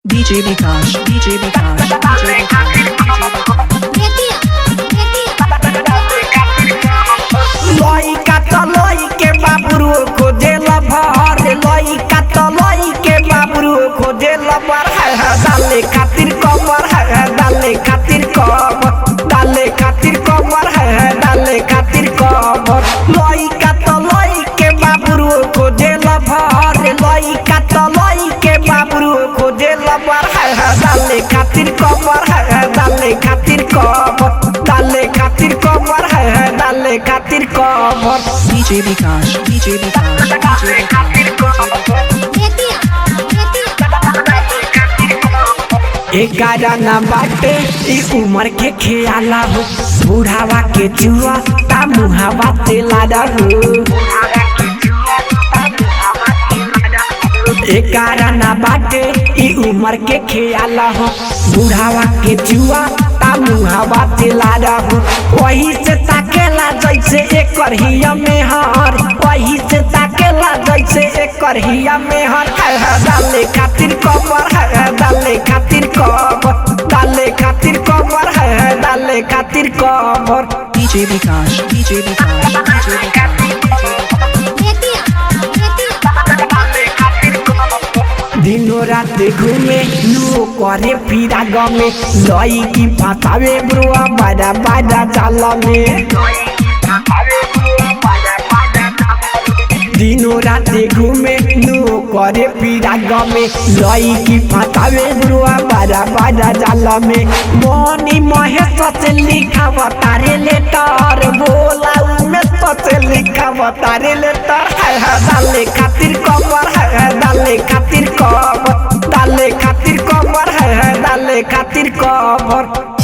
DJ Vikash, DJ Vikash, DJ Vikash, लइका त लइके बाबुरु खोजेला भर लइका त लइके बाबुरु खोजेला भर डाले खातिर कमर डाले खातिर कमर डाले खातिर कमर डाले खातिर कमर लइका त लइके बाबुरु खोजेला भर लइका त लइके बाबुरु खोजेला भर डाले खातिर कमर डाले खातिर कमर डाले खातिर कमर डाले खातिर कमर DJ Vikash, DJ Vikash, DJ Vikash. एगारा ना बाटे ई उम्र के खेला हो बुढ़ावा के जुआ ता मुहावा तेला हो एगारा ना बाटे ई उम्र के खेला हो बुढ़ावा के जुआ ता मुहावा तेला हो वही से ताकेला जैसे एकर हिया में हर वही से ताकेला जैसे एकर हिया में हर डाले खातिर कमर डाले खातिर कमर डाले खातिर कमर डाले खातिर कमर DJ Vikash, DJ Vikash, DJ Vikash. दिनो रात घूमे लो करे फिरा गमे लई की फसावे बुआ बड़ा बड़ा चाल में दिनो रात घूमे लो करे फिरा गमे लई की फसावे बुआ बड़ा बड़ा चाल में मोनी महेश से लिखा बतारे लेटर बोला में से लिखा बतारे लेटर डाले खातिर कमर डाले खातिर कमर डाले खातिर कमर डाले खातिर कमर